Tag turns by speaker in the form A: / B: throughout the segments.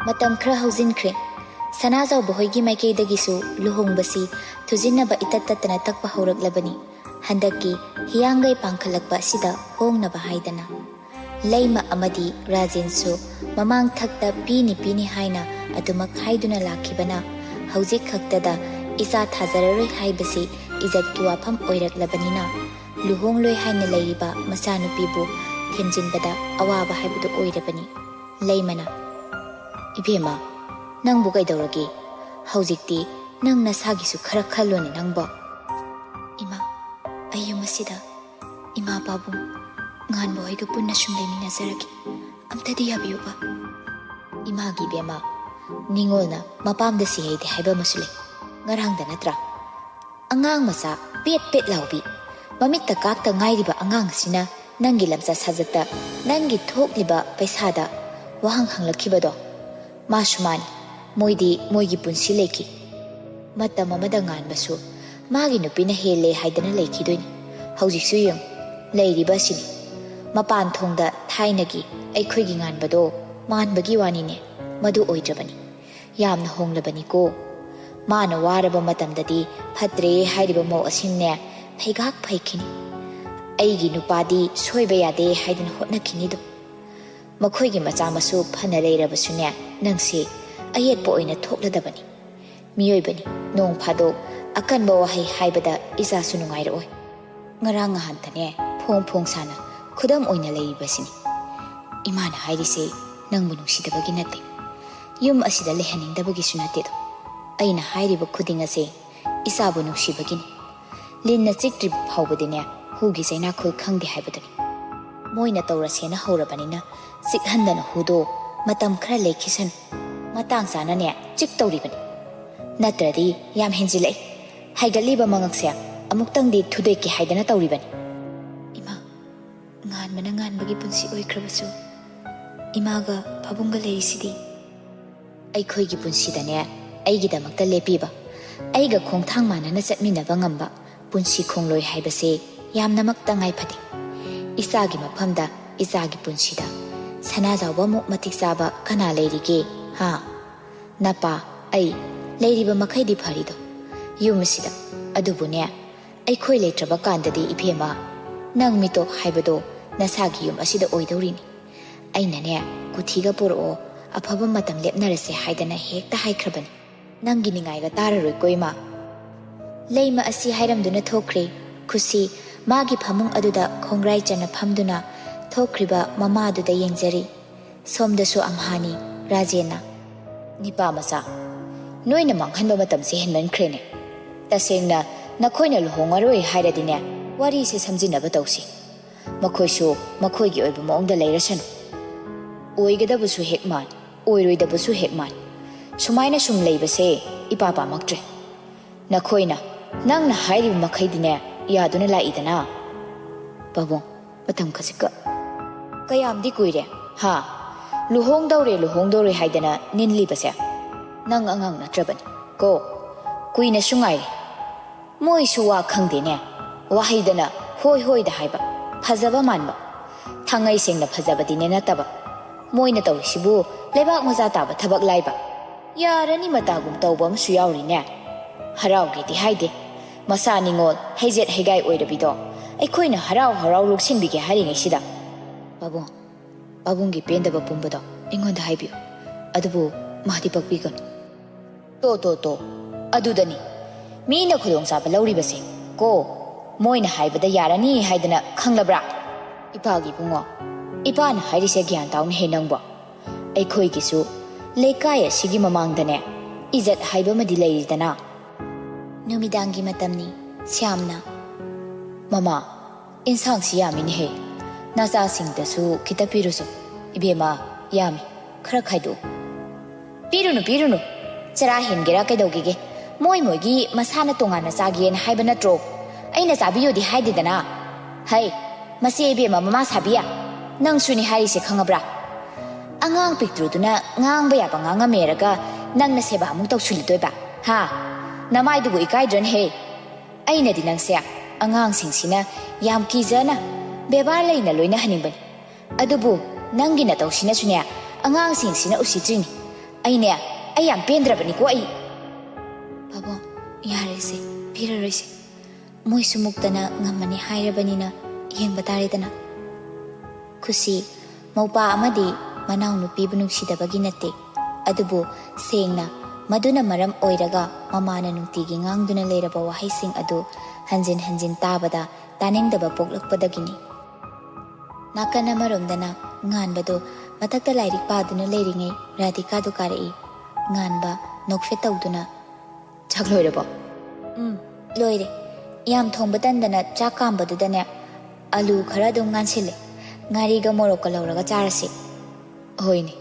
A: Matam khra haujinkre Sanajau bohoigi maikeidagisu luhongbasi thujinnaba itattatana takpa hauраklabani handaki hiyangai pangkhalakpa sida hongnaba haidana Laima amadi Rajensu mamang thakta pini haina adumak haiduna lakhibana haujik khaktada isa thajararoi haibasi izatki wafam oiraklabanina luhongloi haina leiriba masanupibu themjinbada awaba haibudu oirabani Laimana Ibema Nangbu kaidaurage haujikti nang nasagisu khara khallone nangbo Ima ayyumasida Ima babu ngan boyga punna shumlemi nazaraki amtadi yabiyoba Ima gi bema ningolna mapamda si heide haiba masule ngarangda natra angang masa pet laubi mamitta kakta ngairiba angang sina nangi lamsa sajata nangi thokliba paisada wahang hanglakibado Masumani moigi punsi leki matam amada nganbasu magi nupina hele haidana lekidoini haujiksu yung leiriba sini mapan thongda thainagi aikhoigi nganbado manbagi wanine madu oidrabani yamna honglabani ko mana waraba matamdadi phatre hairiba mo asinne phaigak phaikhini aigi nupadi soiba yade haidana hotnakini do makhoigi macha masu phana leirabasune nangsi ayetpo oina thokladabani miyoibani nong phado akanba wahai haibada isa sunungai roi ngarang hantane phong sana khudam oina leibasini imana hairise nangbu nungsidabagi natte yum asida lehaningdabagi sunate do aina hairiba khuding ase isabu nungsibagini linna chiktrib phawbadine hugi saina khul khangdi haibadani moina tawrasena hawrabanina sikhandana hudo matam khra lekhisan matang sana ne chik tawribani natradi yam henjilai haigaliba mangakse amuktang di thudai ki haidana tawribani ima ngan bagi punsi oikhrabasu imaga pabunga leisidi aikhoi gi punsi dane aigi damakta lepiba aiga khongthang manana chatminaba ngamba punsi khongloi haibase yamna makta ngai phati isagi maphamda isagi punsida sanajawba muk matik saba kana leirige ha napa ai leiriba makhaidi pharido yumisida adubune ai khoi leitraba kandadi iphema nang mito haibado nasagi yum asida oidaurini aina ne kuthiga puro aphaba matam lepnarase haidana hekta haikrabani nangi ningaiga tararoi koima leima asi hairamduna thokre khusi magi phamung aduda khongrai chana phamduna thokriba mama aduda yengjari somdasu amhani Rajena Nipa masa noina manghanba matam se henman khrene tasengna nakhoina luhongaroi hairadine wari se samjinaba tawsi makhoisu makhoigi oiba mongda leirasan oigadabusu hekman oiroidabusu hekman sumaina sum leibase ipapa maktre nakhoina nangna hairiba makhaidine yaduna laidana babong matam khasika kayamdi kuire ha luhongdore haidana ninli base nang angang natrabani ko kuina sungai moi suwa khangdene wahaidana hoi da haiba phajaba manba thangai sengna phajabadine nataba moina tawsibu lebak maja taba thabak laiba yarani matagum tawbam su yaurine harauge di haide masa ningol heijet hegai oirabido aikhoina harau luksinbige haringai sida babungi pendaba pumbado ingonda haibiyo adubu mahdi pakbigon to adudani mina khudong saba lauribase ko moina haibada yarani haidana khanglabra ipagi bungo ipana hairise gyan taun henangbo aikhoi gisu lekaya sigi mamangdane izat haiba madi leiridana numidangi matamni syamna mama insang siyamini he nasa singdasu kita pirusu ibema yami khara khaidu pirunu chara hengera kaidogige moigi masana tongana chagen haiba natro aina sabiyodi haididana hai masi ibema mama sabiya nang suni harise khangabra angang piktru na ngang ba ya ba ngang meraga nang na seba mu taw sulidoiba ha namai du ikai dran he aina di nang se angang singsina yam kijana bebar leina loina haningbani adubu nangi na taw sina sunya angang singsina usitrini
B: ꯑꯩꯅꯦ ꯑꯩ ꯌꯥꯝ ꯄꯦꯟꯗ꯭ꯔꯕꯅꯤꯀꯣ ꯑꯩ
A: ꯄꯥꯕꯨꯡ ꯌꯥꯔꯦꯁꯦ ꯄꯤꯔꯔꯣꯏꯁꯦ ꯃꯣꯏꯁꯨ ꯃꯨꯛꯇꯅ ꯉꯝꯃꯅꯤ ꯍꯥꯏꯔꯕꯅꯤꯅ ꯌꯦꯡꯕ ꯇꯥꯔꯦꯗꯅ ꯈꯨꯁꯤ ꯃꯧꯄꯥ ꯑꯃꯗꯤ ꯃꯅꯥꯎ ꯅꯨꯄꯤꯕꯨ ꯅꯨꯡꯁꯤꯗꯕꯒꯤ ꯅꯠꯇꯦ ꯑꯗꯨꯕꯨ ꯁꯦꯡꯅ ꯃꯗꯨꯅ ꯃꯔꯝ ꯑꯣꯏꯔꯒ ꯃꯃꯥꯅ ꯅꯨꯡꯇꯤꯒꯤ ꯉꯥꯡꯗꯨꯅ ꯂꯩꯔꯕ ꯋꯥꯍꯩꯁꯤꯡ ꯑꯗꯨ ꯍꯟꯖꯤꯟ ꯍꯟꯖꯤन ꯇꯥꯕꯗ ꯇꯥꯅꯤꯡꯗꯕ ꯄꯣꯛꯂꯛꯄꯗꯒꯤꯅꯤ ꯅꯥꯀꯟ ꯑꯃꯔꯣꯝꯗꯅ ꯉꯥꯟꯕꯗꯣ ꯃꯊꯛꯇ ꯂꯥꯏꯔꯤꯛ ꯄꯥꯗꯨꯅ ꯂꯩꯔꯤꯉꯩ ꯔꯥꯙꯤꯀꯥꯗꯨ ꯀꯥꯔꯛꯏ ꯉꯥꯟꯕ ꯅꯣꯛꯐꯦꯠ ꯇꯧꯗꯨꯅ
B: ꯆꯥꯛ ꯂꯣꯏꯔꯕꯣ
A: ꯂꯣꯏꯔꯦ ꯌꯥꯝ ꯊꯣꯡꯕ ꯇꯟꯗꯅ ꯆꯥꯛ ꯀꯥꯝꯕꯗꯨꯗꯅꯦ ꯑꯂꯨ ꯈꯔ ꯑꯗꯨꯝ ꯉꯥꯟꯁꯤꯜꯂꯦ ꯉꯥꯔꯤꯒ ꯃꯣꯔꯣꯛꯀ ꯂꯧꯔꯒ ꯆꯥꯔꯁꯤ
B: ꯍꯣꯏꯅꯦ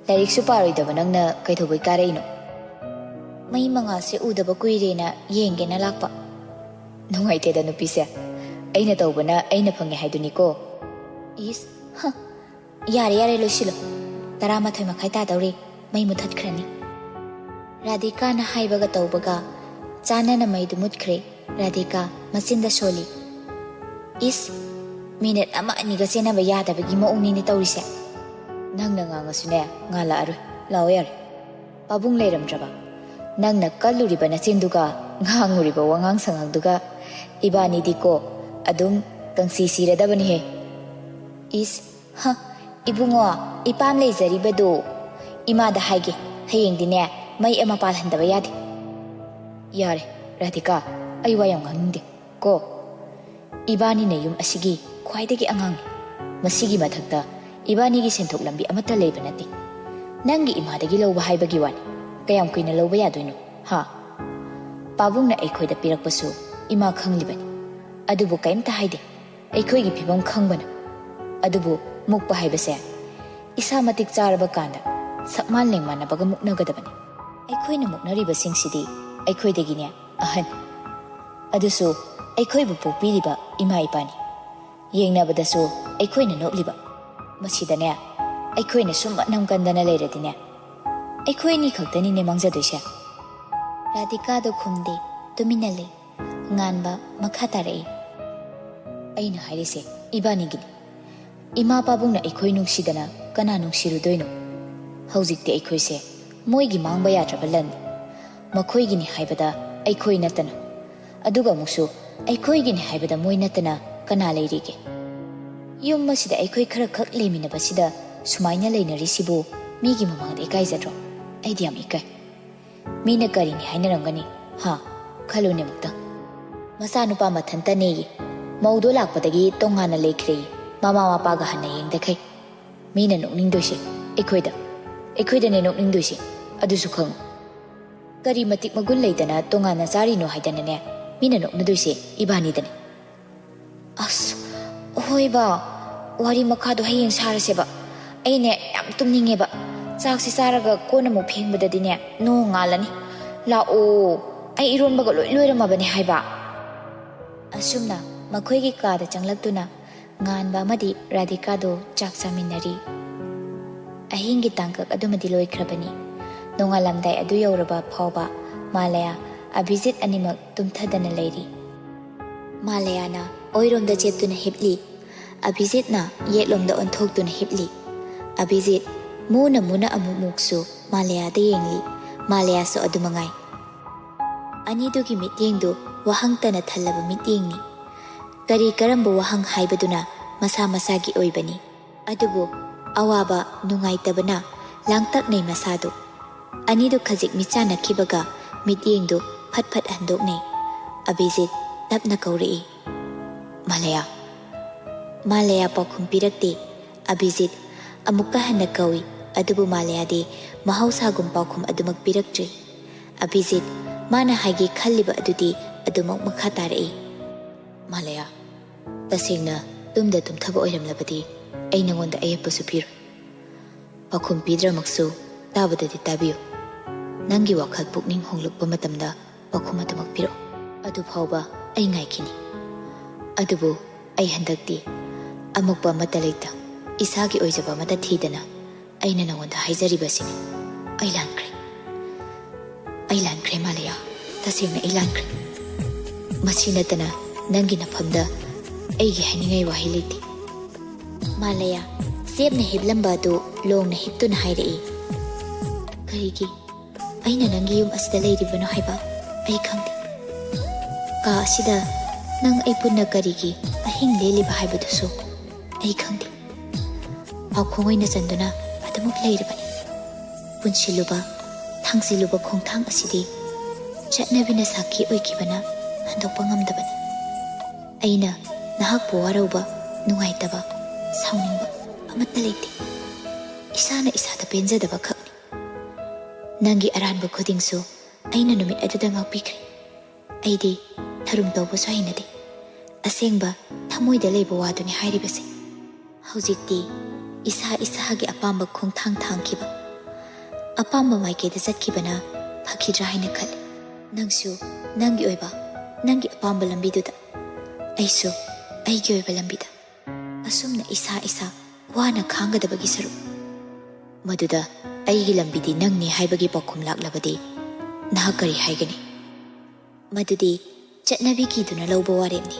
B: ꯂꯥꯏꯔꯤꯛꯁꯨ ꯄꯥꯔꯣꯏꯗꯕ ꯅꯪꯅ ꯀꯩꯗꯧꯕꯩ ꯀꯥꯔꯛꯏꯅꯣ
A: ꯃꯩ ꯃꯉꯥꯜꯁꯦ ꯎꯗꯕ ꯀꯨꯏꯔꯦꯅ ꯌꯦꯡꯒꯦꯅ ꯂꯥꯛꯄ
B: ꯅꯨꯡꯉꯥꯏꯇꯦꯗ ꯅꯨꯄꯤꯁꯦ ꯑꯩꯅ ꯇꯧꯕꯅ ꯑꯩꯅ ꯐꯪꯉꯦ ꯍꯥꯏꯗꯨꯅꯤꯀꯣ
A: ꯏꯁ ꯌꯥꯔꯦ ꯂꯣꯏꯁꯤꯜꯂꯣ 11:30 ꯇꯥꯗꯧꯔꯦ ꯃꯩ ꯃꯨꯊꯠꯈ꯭ꯔꯅꯤ ꯔꯥꯙꯤꯀꯥꯅ ꯍꯥꯏꯕꯒ ꯇꯧꯕꯒ ꯆꯥꯟꯅꯅ ꯃꯩꯗꯨ ꯃꯨꯠꯈ꯭ꯔꯦ ꯔꯥꯙꯤꯀꯥ ꯃꯆꯤꯟꯗ ꯁꯣꯜꯂꯤ ꯏꯁ ꯃꯤꯅꯤꯠ ꯑꯃ ꯑꯅꯤꯒ ꯆꯦꯟꯅꯕ ꯌꯥꯗꯕꯒꯤ ꯃꯑꯣꯡꯅꯤꯅꯦ ꯇꯧꯔꯤꯁꯦ
B: ꯅꯪꯅ ꯉꯥꯡꯉꯁꯨꯅꯦ ꯉꯥꯜꯂꯛꯑꯔꯣꯏ ꯂꯥꯛꯑꯣ ꯌꯥꯔꯦ ꯄꯥꯕꯨꯡ ꯂꯩꯔꯝꯗ꯭ꯔꯕ ꯅꯪꯅ ꯀꯜꯂꯨꯔꯤꯕ ꯅꯆꯤꯟꯗꯨꯒ ꯉꯥꯡꯉꯨꯔꯤꯕ ꯋꯥꯉꯥꯡ ꯁꯉꯥꯡꯗꯨꯒ ꯏꯕꯥꯅꯤꯗꯤꯀꯣ ꯑꯗꯨꯝ ꯀꯪꯁꯤ ꯁꯤꯔꯗꯕꯅꯤꯍꯦ
A: ꯏꯁ 이붕어 이밤 레이저리베도 이마다 하이게 하이행디네 마이 에마 발한다바 야데
B: 야레 라디카 아이와 영광인데 고 이바니네 윰 아시기 ख्वाइदगी अंगांग मसीगी मथक्ता इबानीगी सेंथोक लंबी अमत्ता लेबा नते नंगी इमादगी लौबा हाइबगी वानी कयाम कुइना लौबा यादोइनो हा पाबुंगना अखोइदा पिरकपसु इमा खंगलिबनी अदुबु कैमता हाइदे अखोइगी फिबम खंगबना अदुबु मुक्पा हाइबसे इसा मतिक चारबा कांदा सकमान लेंमानबगा मुक्नगदबनी अखोइना मुक्नरिबसिंगसिदी अखोइदगिने अहन अदुसु अखोइबु पोकपिरिबा इमा इपानी येंगनाबदसु अखोइना नोक्लिबा मसिदने अखोइना सुम नमकंदना लेरदिने अखोइनी खक्तनिने मांगजदोइसे
A: राधिकादो खुमदे तुमिना ले nganba makha tarai
B: aina harise ibanigini ima pabungna ekhoi nungsidana kana nungsirudoino haujikte ekhoise moigi mangba yatraba lan makhoigini haibada ekhoi natana aduga musu ekhoigini haibada moi natana kana leirige yum masida ekhoi khara khak leminaba sida sumaina leinari sibu migi mamangde kaijadro aidiam ikai mina karini hainarangani ha khalune mukta masa nupa mathanta ne maudo lakpadagi tongana lekhre mama mapa ga hana yeng dekhai mina nokning doise ekhoida ne nokning doise adusu khang kari matik magun leidana tongana chari no haidana ne mina nokna doise ibani dane
A: as hoiba wari makha do hayeng sarase ba aine yam tumninge ba chakse saraga kona mu pheng badadi ne no ngalani la o ai iron baga loiramabani haiba asumna makhoigi kada changlaktuna nganba amadi radhika do chak chaminari ahingi tangkak adumadi loikrabani nongalamdai adu yauraba phawba malaya abhijit animak tumthadana leiri malayana oiromda cheptuna hipli abhijitna yetlomda onthokduna hipli abhijit muna amumuksu malaya da yengli malaya so adumangai anidugi mityengdu wahangtana thallaba mityengni kari karambu wahang haibaduna masa masagi oibani adubu awaba nungaitabana langtak nei masadu anidu khajik michana kibaga mityengdu phat handokne abhijit tapna kauri malaya pakhum pirakte abhijit amukka hana kawi adubu malaya de mahausa gum pakhum adumak piraktre abhijit mana haigi khalliba adudi adumak makha tarai
B: malaya tasengna tumda tumthaba oiramlabadi ai nangonda ayappasu pir pakhum pidramaksu tabadadi tabiyo nangi wakhal pukning honglukpa matamda pakhum adamak piro adu phawba ai ngaikini adubu ai handakti amukpa mata leita isagi oijaba mata thidana aina nangonda haijaribasini ai lankre malaya tasengna ai lankre masinatana nangi nafamda aigi haningai wahi leiti
A: malaya sebna hiblamba do longna hiptuna hairei ꯀꯔꯤꯒꯤ ꯑꯩꯅ ꯅꯪꯒꯤ ꯌꯨꯝ ꯑꯁꯤꯗ ꯂꯩꯔꯤꯕꯅꯣ ꯍꯥꯏꯕ ꯑꯩ ꯈꯪꯗꯦ ꯀꯥ ꯑꯁꯤꯗ ꯅꯪ ꯑꯩ ꯄꯨꯟꯅ ꯀꯔꯤꯒꯤ ꯑꯍꯤꯡ ꯂꯦꯜꯂꯤꯕ ꯍꯥꯏꯕꯗꯨꯁꯨ ꯑꯩ ꯈꯪꯗꯦ ꯄꯥꯎꯈꯣꯡ ꯑꯣꯏꯅ ꯆꯟꯗꯨꯅ ꯑꯗꯨꯃꯛ ꯂꯩꯔꯤꯕꯅꯤ ꯄꯨꯟꯁꯤꯜꯂꯨꯕ ꯊꯥꯡꯖꯤꯜꯂꯨꯕ ꯈꯣꯡꯊꯥꯡ ꯑꯁꯤꯗꯤ ꯆꯠꯅꯕꯤꯅ ꯁꯥꯈꯤ ꯑꯣꯏꯈꯤꯕꯅ ꯍꯟꯗꯣꯛꯄ ꯉꯝꯗꯕꯅꯤ ꯑꯩꯅ ꯅꯍꯥꯛꯄꯨ ꯋꯥꯔꯧꯕ ꯅꯨꯡꯉꯥꯏꯇꯕ ꯁꯥꯎꯅꯤꯡꯕ ꯑꯃꯠꯇ ꯂꯩꯇꯦ ꯏꯁꯥꯅ ꯏꯁꯥꯗ ꯄꯦꯟꯖꯗꯕ ꯈꯛꯅꯤ ꯅꯪꯒꯤ ꯑꯔꯥꯟꯕ ꯈꯨꯗꯤꯡꯁꯨ ꯑꯩꯅ ꯅꯨꯃꯤꯠ ꯑꯗꯨꯗ ꯉꯥꯛꯄꯤꯈ꯭ꯔꯦ ꯑꯩꯗꯤ ꯊꯔꯨꯝ ꯇꯧꯕꯁꯨ ꯍꯩꯅꯗꯦ ꯑꯁꯦꯡꯕ ꯊꯃꯣꯏꯗ ꯂꯩꯕ ꯋꯥꯗꯨꯅꯤ ꯍꯥꯏꯔꯤꯕꯁꯦ ꯍꯧꯖꯤꯛꯇꯤ ꯏꯁꯥ ꯏꯁꯥꯒꯤ ꯑꯄꯥꯝꯕ ꯈꯣꯡꯊꯥꯡ ꯊꯥꯡꯈꯤꯕ ꯑꯄꯥꯝꯕ ꯃꯥꯏꯀꯩꯗ ꯆꯠꯈꯤꯕꯅ ꯐꯈꯤꯗ꯭ꯔꯥ ꯍꯥꯏꯅ ꯈꯜꯂꯤ ꯅꯪꯁꯨ ꯅꯪꯒꯤ ꯑꯣꯏꯕ ꯅꯪꯒꯤ ꯑꯄꯥꯝꯕ ꯂꯝꯕꯤꯗꯨꯗ ꯑꯩꯁꯨ ꯑꯩꯒꯤ ꯑꯣꯏꯕ ꯂꯝꯕꯤꯗ ꯑꯁꯨꯝꯅ ꯏꯁꯥ ꯏꯁꯥ ꯋꯥꯅ ꯈꯥꯡꯒꯗꯕꯒꯤ ꯁꯔꯨꯛ ꯃꯗꯨꯗ ꯑꯩꯒꯤ ꯂꯝꯕꯤꯗꯤ ꯅꯪꯅꯤ ꯍꯥꯏꯕꯒꯤ ꯄꯥꯎꯈꯨꯝ ꯂꯥꯛꯂꯕꯗꯤ ꯅꯍꯥꯛ ꯀꯔꯤ ꯍꯥꯏꯒꯅꯤ ꯃꯗꯨꯗꯤ ꯆꯠꯅꯕꯤ ꯀꯤꯗꯨꯅ ꯂꯧꯕ ꯋꯥꯔꯦꯞꯅꯤ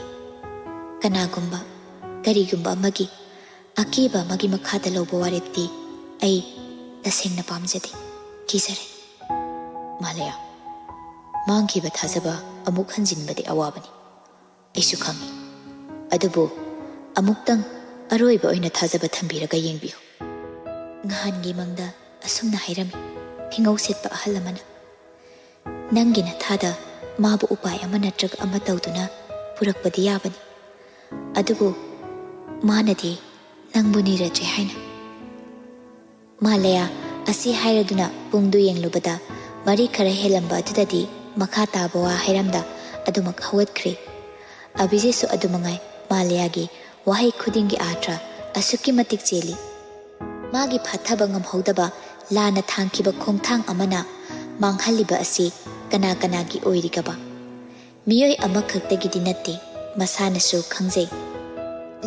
A: ꯀꯅꯥꯒꯨꯝꯕ ꯀꯔꯤꯒꯨꯝꯕ ꯑꯃꯒꯤ ꯑꯀꯤꯕ ꯑꯃꯒꯤ ꯃꯈꯥꯗ ꯂꯧꯕ ꯋꯥꯔꯦꯞꯇꯤ ꯑꯩ ꯇꯁꯦꯡꯅ ꯄꯥꯝꯖꯗꯦ ꯀꯤꯖꯔꯦ
B: ꯃꯥꯂꯌꯥ ꯃꯥꯡꯈꯤꯕ ꯊꯥꯖꯕ ꯑꯃꯨꯛ ꯍꯟꯖꯤꯟꯕꯗꯤ ꯑꯋꯥꯕꯅꯤ ꯑꯩꯁꯨ ꯈꯪꯏ ꯑꯗꯨꯕꯨ ꯑꯃꯨꯛꯇꯪ ꯑꯔꯣꯏꯕ ꯑꯣꯏꯅ ꯊꯥꯖꯕ ꯊꯝꯕꯤꯔꯒ ꯌꯦꯡꯕꯤꯌꯨ
A: ꯅꯍꯥꯟꯒꯤ ꯃꯪꯗ ꯑꯁꯨꯝꯅ ꯍꯥꯏꯔꯝꯃꯤ ꯐꯤꯉꯧ ꯁꯦꯠꯄ ꯑꯍꯜ ꯑꯃꯅ ꯅꯪꯒꯤ ꯅꯊꯥꯗ ꯃꯥꯕꯨ ꯎꯄꯥꯏ ꯑꯃ ꯅꯠꯇ꯭ꯔꯒ ꯑꯃ ꯇꯧꯗꯨꯅ ꯄꯨꯔꯛꯄꯗꯤ ꯌꯥꯕꯅꯤ ꯑꯗꯨꯕꯨ ꯃꯥꯅꯗꯤ ꯅꯪꯕꯨ ꯅꯤꯔꯖꯦ ꯍꯥꯏꯅ ꯃꯥꯂꯌꯥ ꯑꯁꯤ ꯍꯥꯏꯔꯗꯨꯅ ꯄꯨꯡꯗꯨ ꯌꯦꯡꯂꯨꯕꯗ ꯃꯔꯤ ꯈꯔ ꯍꯦꯜꯂꯝꯕ ꯑꯗꯨꯗꯗꯤ ꯃꯈꯥ ꯇꯥꯕ ꯋꯥ ꯍꯥꯏꯔꯝꯗ ꯑꯗꯨꯃꯛ ꯍꯧꯒꯠꯈ꯭ꯔꯦ ꯑꯕꯤꯖꯤꯠꯁꯨ ꯑꯗꯨꯃꯉꯥꯏ ꯃꯥꯂꯌꯥꯒꯤ ꯋꯥꯍꯩ ꯈꯨꯗꯤꯡꯒꯤ ꯑꯥꯔꯊ ꯑꯁꯨꯛꯀꯤ ꯃꯇꯤꯛ ꯆꯦꯜꯂꯤ ꯃꯥꯒꯤ ꯐꯥꯊꯕ ꯉꯝꯍꯧꯗꯕ ꯂꯥꯟꯅ ꯊꯥꯡꯈꯤꯕ ꯈꯣꯡꯊꯥꯡ ꯑꯃꯅ ꯃꯥꯡꯍꯜꯂꯤꯕ ꯑꯁꯤ ꯀꯅꯥ ꯀꯅꯥꯒꯤ ꯑꯣꯏꯔꯤꯒꯕ ꯃꯤꯑꯣꯏ ꯑꯃꯈꯛꯇꯒꯤꯗꯤ ꯅꯠꯇꯦ ꯃꯁꯥꯅꯁꯨ ꯈꯪꯖꯩ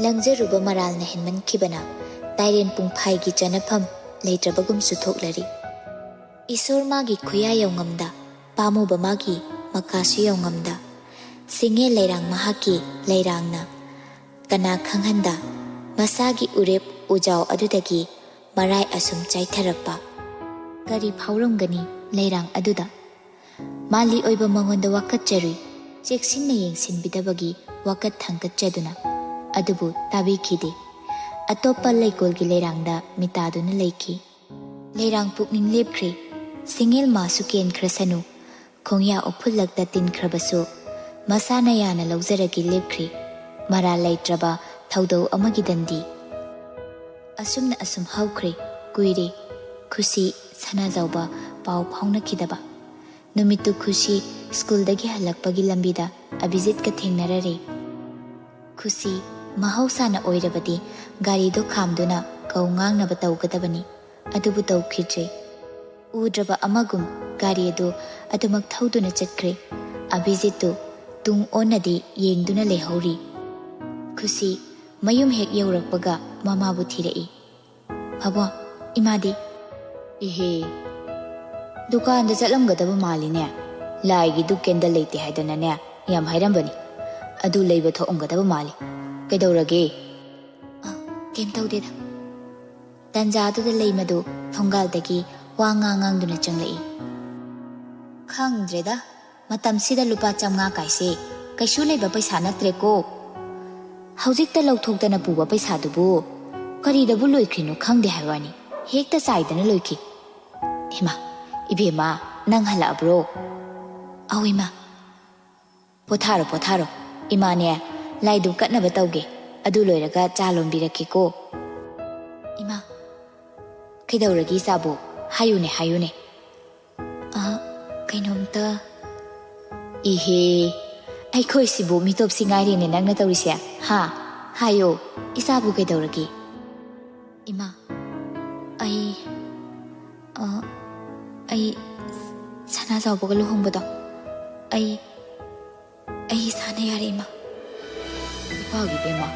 A: ꯂꯪꯖꯔꯨꯕ ꯃꯔꯥꯜꯅ ꯍꯦꯟꯃꯟꯈꯤꯕꯅ ꯇꯥꯏꯔꯦꯟ ꯄꯨꯡꯐꯥꯏꯒꯤ ꯆꯅꯐꯝ ꯂꯩꯇ꯭ꯔꯕꯒꯨꯝꯁꯨ ꯊꯣꯛꯂꯔꯤ ꯏꯁꯣꯔ ꯃꯥꯒꯤ ꯈꯨꯌꯥ ꯌꯧꯉꯝꯗ ꯄꯥꯝꯃꯨꯕ ꯃꯥꯒꯤ ꯃꯀꯥꯁꯨ ꯌꯧꯉꯝꯗ ꯁꯤꯡꯉꯦ ꯂꯩꯔꯥꯡ ꯃꯍꯥꯛꯀꯤ ꯂꯩꯔꯥꯡꯅ ꯀꯅꯥ ꯈꯪꯍꯟꯗ ꯃꯁꯥꯒꯤ ꯎꯔꯦꯞ ꯎꯖꯥꯎ ꯑꯗꯨꯗꯒꯤ ꯃꯔꯥꯏ ꯑꯁꯨꯝ ꯆꯥꯏꯊꯔꯛꯄ ꯀꯔꯤ ꯐꯥꯎꯔꯝꯒꯅꯤ ꯂꯩꯔꯥꯡ ꯑꯗꯨꯗ ꯃꯥꯂꯤ ꯑꯣꯏꯕ ꯃꯉꯣꯟꯗ ꯋꯥꯀꯠꯆꯔꯨꯏ ꯆꯦꯛꯁꯤꯟꯅ ꯌꯦꯡꯁꯤꯟꯕꯤꯗꯕꯒꯤ ꯋꯥꯀꯠ ꯊꯥꯡꯀꯠꯆꯗꯨꯅ ꯑꯗꯨꯕꯨ ꯇꯥꯕꯤꯈꯤꯗꯦ ꯑꯇꯣꯞꯄ ꯂꯩꯀꯣꯜꯒꯤ ꯂꯩꯔꯥꯡꯗ ꯃꯤꯇꯥꯗꯨꯅ ꯂꯩꯈꯤ ꯂꯩꯔꯥꯡ ꯄꯨꯛꯅꯤꯡ ꯂꯦꯞꯈ꯭ꯔꯦ ꯁꯤꯡꯉꯦꯜ ꯃꯥꯁꯨ ꯀꯦꯟꯈ꯭ꯔꯁꯅꯨ ꯈꯣꯡꯌꯥ ꯎꯐꯨꯜꯂꯛꯇ ꯇꯤꯟꯈ꯭ꯔꯕꯁꯨ ꯃꯁꯥꯅ ꯌꯥꯅ ꯂꯧꯖꯔꯒꯦ ꯂꯦꯞꯈ꯭ꯔꯦ ꯃꯔꯥꯜ ꯂꯩꯇ꯭ꯔꯕ ꯊꯧꯗꯧ ꯑꯃꯒꯤ ꯗꯟꯗꯤ ꯑꯁꯨꯝꯅ ꯑꯁꯨꯝ ꯍꯧꯈ꯭ꯔꯦ ꯀꯨꯏꯔꯦ ꯈꯨꯁꯤ ꯁꯅꯥꯖꯥꯎꯕ ꯄꯥꯎ ꯐꯥꯎꯅꯈꯤꯗꯕ ꯅꯨꯃꯤꯠꯇꯨ ꯈꯨꯁꯤ ꯁ꯭ꯀꯨꯜꯗꯒꯤ ꯍꯜꯂꯛꯄꯒꯤ ꯂꯝꯕꯤꯗ ꯑꯕꯤꯖꯤꯠꯀ ꯊꯦꯡꯅꯔꯔꯦ ꯈꯨꯁꯤ ꯃꯍꯧꯁꯥꯅ ꯑꯣꯏꯔꯕꯗꯤ ꯒꯥꯔꯤꯗꯣ ꯈꯥꯝꯗꯨꯅ ꯀꯧ ꯉꯥꯡꯅꯕ ꯇꯧꯒꯗꯕꯅꯤ ꯑꯗꯨꯕꯨ ꯇꯧꯈꯤꯗ꯭ꯔꯦ ꯎꯗ꯭ꯔꯕ ꯑꯃꯒꯨꯝ ꯒꯥꯔꯤ ꯑꯗꯨ ꯑꯗꯨꯃꯛ ꯊꯧꯗꯨꯅ ꯆꯠꯈ꯭ꯔꯦ ꯑꯕꯤꯖꯤꯠꯇꯨ ꯇꯨꯡ ꯑꯣꯟꯅꯗꯤ ꯌꯦꯡꯗꯨꯅ ꯂꯩꯍꯧꯔꯤ ꯈꯨꯁꯤ ꯃꯌꯨꯝ ꯍꯦꯛ ꯌꯧꯔꯛꯄꯒ ꯃꯃꯥꯕꯨ ꯊꯤꯔꯛꯏ ꯐꯕꯣ ꯏꯃꯥꯗꯤ
B: ꯏꯍꯦ ꯗꯨꯀꯥꯟꯗ ꯆꯠꯂꯝꯒꯗꯕ ꯃꯥꯜꯂꯤꯅꯦ ꯂꯥꯏꯒꯤꯗꯨ ꯀꯦꯟꯗꯜ ꯂꯩꯇꯦ ꯍꯥꯏꯗꯅꯅꯦ ꯌꯥꯝ ꯍꯥꯏꯔꯝꯕꯅꯤ ꯑꯗꯨ ꯂꯩꯕ ꯊꯣꯛꯑꯝꯒꯗꯕ ꯃꯥꯜꯂꯤ ꯀꯩꯗꯧꯔꯒꯦ
A: ꯀꯩꯝ ꯇꯧꯗꯦꯗ ꯇꯟꯖꯥꯗꯨꯗ ꯂꯩꯃꯗꯨ ꯊꯣꯡꯒꯥꯜꯗꯒꯤ ꯋꯥ ꯉꯥꯡꯗꯨꯅ ꯆꯪꯂꯛꯏ
B: ꯈꯪꯗ꯭ꯔꯦꯗ ꯃꯇꯝꯁꯤꯗ ꯂꯨꯄꯥ 500 ꯀꯥꯏꯁꯦ ꯀꯩꯁꯨ ꯂꯩꯕ ꯄꯩꯁꯥ ꯅꯠꯇ꯭ꯔꯦꯀꯣ ꯍꯧꯖꯤꯛꯇ ꯂꯧꯊꯣꯛꯇꯅ ꯄꯨꯕ ꯄꯩꯁꯥꯗꯨꯕꯨ ꯀꯔꯤꯗꯕꯨ ꯂꯣꯏꯈ꯭ꯔꯤꯅꯣ ꯈꯪꯗꯦ ꯍꯥꯏꯕꯅꯤ ꯍꯦꯛꯇ ꯆꯥꯏꯗꯅ ꯂꯣꯏꯈꯤ ꯏꯃꯥ ꯏꯕꯦꯝꯃ ꯅꯪ ꯍꯜꯂꯛꯑꯕ꯭ꯔꯣ
A: ꯑꯧ ꯏꯃꯥ
B: ꯄꯣꯊꯥꯔꯣ ꯄꯣꯊꯥꯔꯣ ꯏꯃꯥꯅꯦ ꯂꯥꯏꯗꯨ ꯀꯠꯅꯕ ꯇꯧꯒꯦ ꯑꯗꯨ ꯂꯣꯏꯔꯒ ꯆꯥ ꯂꯣꯟꯕꯤꯔꯛꯀꯦꯀꯣ
A: ꯏꯃꯥ
B: ꯀꯩꯗꯧꯔꯒꯦ ꯏꯆꯥꯕꯨ ꯍꯥꯏꯌꯨꯅꯦ ꯍꯥꯏꯌꯨꯅꯦ
A: ꯀꯩꯅꯣꯝꯇ
B: ꯏꯍꯦ ꯑꯩꯈꯣꯏꯁꯤꯕꯨ ꯃꯤꯇꯣꯞꯁꯤ ꯉꯥꯏꯔꯦꯅꯦ ꯅꯪꯅ ꯇꯧꯔꯤꯁꯦ ꯍꯥ ꯍꯥꯏꯌꯣ ꯏꯆꯥꯕꯨ ꯀꯩꯗꯧꯔꯒꯦ
A: ꯏꯃꯥ ꯑꯩ ꯁꯅꯥꯖꯥꯎꯕꯒ ꯂꯨꯍꯣꯡꯕꯗꯣ ꯑꯩ ꯏꯁꯥꯅ ꯌꯥꯔꯦ ꯏꯃꯥ
B: ꯏꯄꯥꯒꯤ ꯕꯦꯝꯃ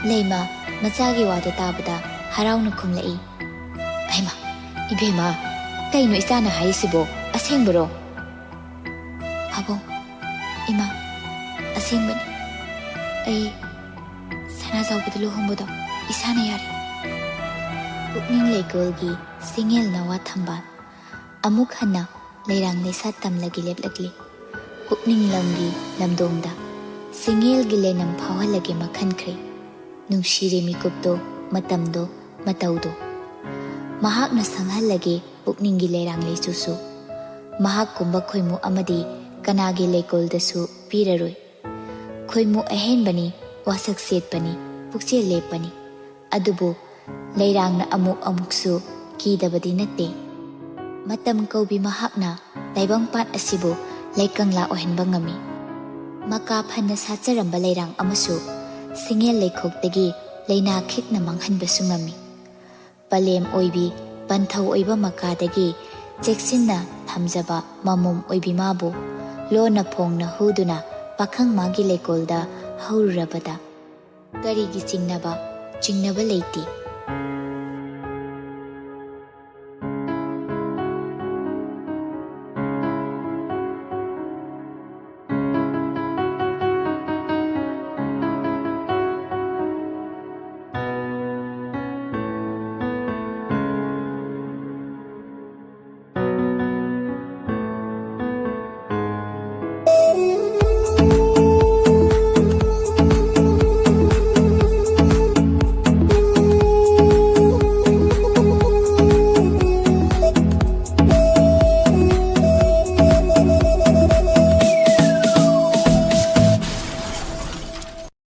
A: ꯂꯩꯃ ꯃꯆꯥꯒꯤ ꯋꯥꯗꯣ ꯇꯥꯕꯗ ꯍꯔꯥꯎꯅ ꯈꯨꯝꯂꯛꯏ
B: ꯍꯩꯃꯥ ꯏꯕꯦꯝꯃ ꯀꯩꯅꯣ ꯏꯆꯥꯅ ꯍꯥꯏꯔꯤꯁꯤꯕꯣ ꯑꯁꯦꯡꯕꯔꯣ
A: ꯑꯕꯣꯡ ꯏꯃꯥ ꯑꯁꯦꯡꯕꯅꯤ ꯑꯩ ꯁꯅꯥꯖꯥꯎꯕꯗ ꯂꯨꯍꯣꯡꯕꯗꯣ ꯏꯁꯥꯅ ꯌꯥꯔꯦ ꯄꯨꯛꯅꯤꯡ ꯂꯩꯀꯣꯜꯒꯤ ꯁꯤꯡꯉꯦꯜ ꯅꯋꯥ ꯊꯝꯕꯥꯜ amuk hana leirang lesa tamlagi leplagli pukning lamgi lamdongda singel gi lenam phawhalage makhankhre nungshire mikupto matamdo mataudo mahakna sanghalage pukning gi leirang lesusu mahak kumba khoimu amadi kanagi lekoldasu piraroi khoimu ahenbani wasak setpani pukche lepani adubu leirangna amuksu kidabadi natte matam kaubi mahakna taibangpat asibu laikangla ohenba ngami maka phanna sacharamba leirang amasu singel lekhokdagi leina khikna manghanbasu ngami palem oibi panthau oiba makadagi cheksinna thamjaba mamum oibi mabu lona phongna huduna pakhang magi lekolda haurabada karigi chingnaba leiti